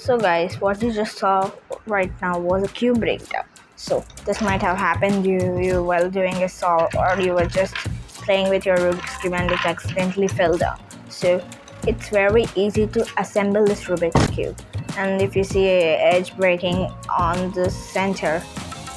So guys, what you just saw right now was a cube breakdown. So this might have happened you while doing a solve, or you were just playing with your Rubik's cube and it accidentally fell down. So it's very easy to assemble this Rubik's cube. And if you see a edge breaking on the center,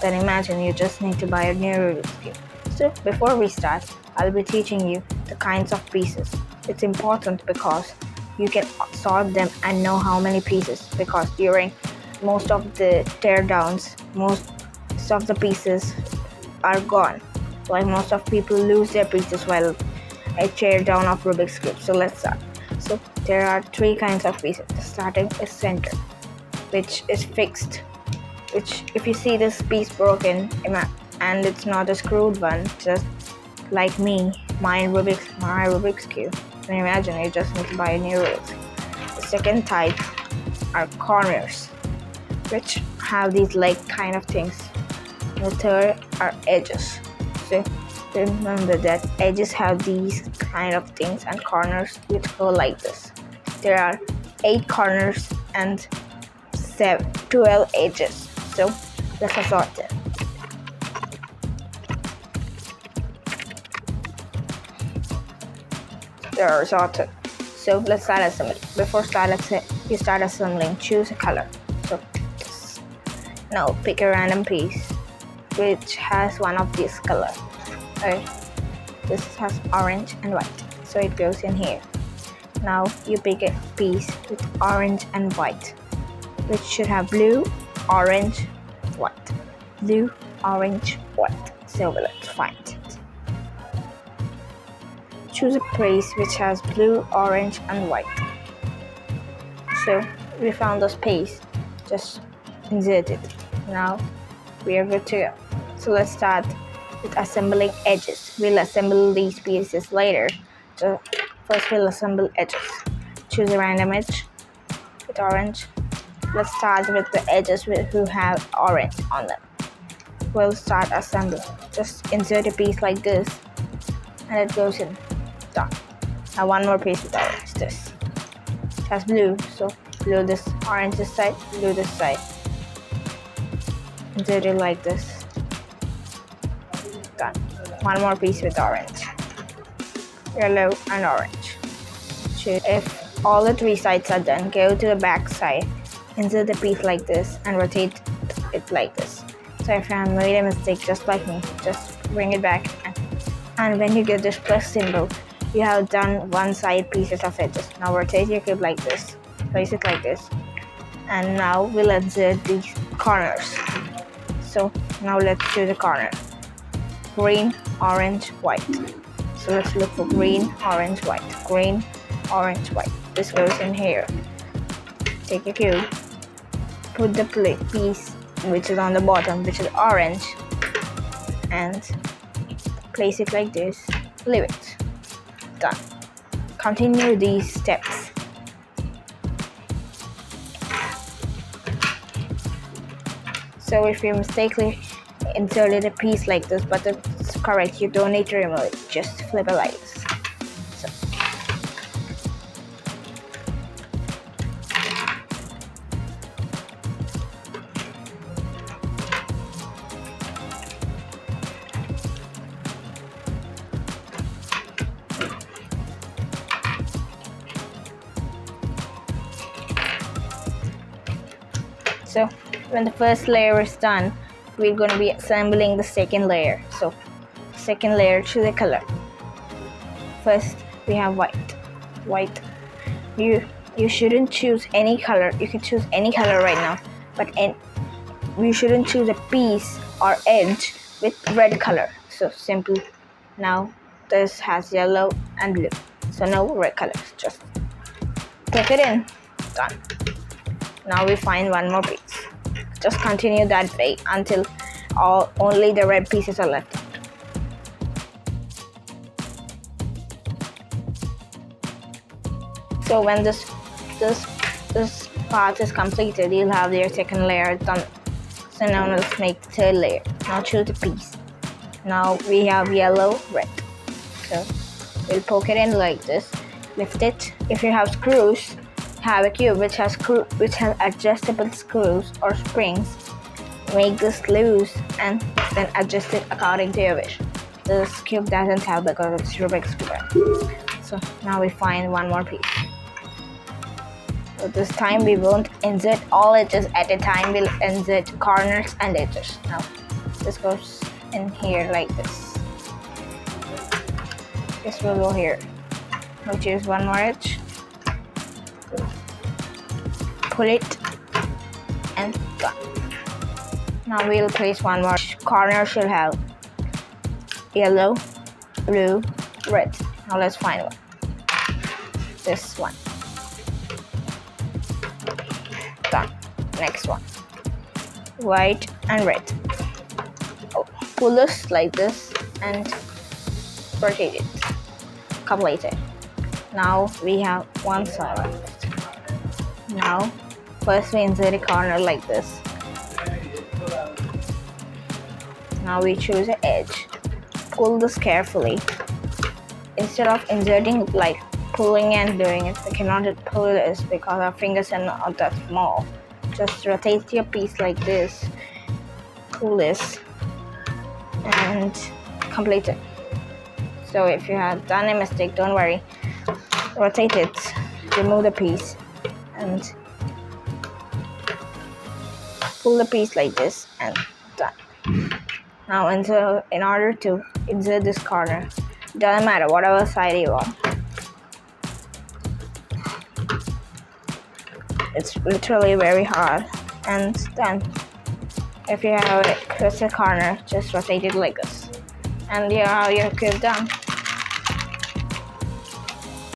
then imagine you just need to buy a new Rubik's cube. So before we start, I'll be teaching you the kinds of pieces. It's important because you can sort them and know how many pieces, because during most of the teardowns, most of the pieces are gone. Like most of people lose their pieces while a teardown of Rubik's cube. So let's start. So there are three kinds of pieces. The starting is center, which is fixed, which if you see this piece broken and it's not a screwed one, just like me, my Rubik's cube, then imagine you just need to buy a new Rubik's. The second type are corners, which have these like kind of things. The third are edges. So remember that edges have these kind of things and corners which go like this. There are 8 corners and 12 edges. So let's sort them. They are sorted. So let's start assembling. Before you start assembling, choose a color. So now pick a random piece which has one of these colors. Okay. This has orange and white, so it goes in here. Now you pick a piece with orange and white, which should have blue, orange, white. Blue, orange, white. So let's find it. Choose a piece which has blue, orange, and white. So we found this piece. Just insert it. Now we are good to go. So let's start with assembling edges. We'll assemble these pieces later. So first we'll assemble edges. Choose a random edge with orange. Let's start with the edges who have orange on them. We'll start assembling. Just insert a piece like this and it goes in. Done. Now one more piece with orange. This it has blue, so blue this, orange this side, blue this side. Insert it like this. Done. One more piece with orange, yellow and orange. If all the 3 sides are done, go to the back side, insert the piece like this and rotate it like this. So if I made a mistake just like me, just bring it back, and when you get this plus symbol, you have done one side pieces of edges. Now rotate your cube like this, place it like this, and now we'll insert these corners. So now let's choose a corner. Green, orange, white. So let's look for green, orange, white. Green, orange, white. This goes in here. Take a cube, put the piece which is on the bottom, which is orange, and place it like this. Leave it. Done. Continue these steps. So if you mistakenly inserted a piece like this, but it's correct, you don't need to remove it. Just flip it like this. So when the first layer is done, we're going to be assembling the second layer. So second layer, choose a color. First we have white. You shouldn't choose any color. You can choose any color right now, but you shouldn't choose a piece or edge with red color. So simple. Now this has yellow and blue, so no red colors. Just take it in. Done. Now we find one more piece. Just continue that way until only the red pieces are left. So when this part is completed, you'll have your second layer done. So now let's make the third layer. Now choose a piece. Now we have yellow, red. So we'll poke it in like this. Lift it. If you have screws, have a cube which has adjustable screws or springs. Make this loose and then adjust it according to your wish. This cube doesn't have because it's Rubik's cube. So now we find one more piece. So this time we won't insert all edges at a time, we'll insert corners and edges. Now this goes in here like this. This will go here. We'll choose one more edge. Pull it and done. Now we'll place one more. Corner should have yellow, blue, red. Now let's find one. This one. Done. Next one. White and red. Oh, pull this like this and rotate it. Complete it. Now we have one side left. Now first we insert a corner like this. Now we choose an edge. Pull this carefully. Instead of inserting like pulling and doing it, we cannot pull this because our fingers are not that small. Just rotate your piece like this. Pull this and complete it. So if you have done a mistake, don't worry. Rotate it, remove the piece and pull the piece like this and done. Now in order to insert this corner, doesn't matter whatever side you want. It's literally very hard and done. If you have a crystal corner, just rotate it like this and you have your cube done.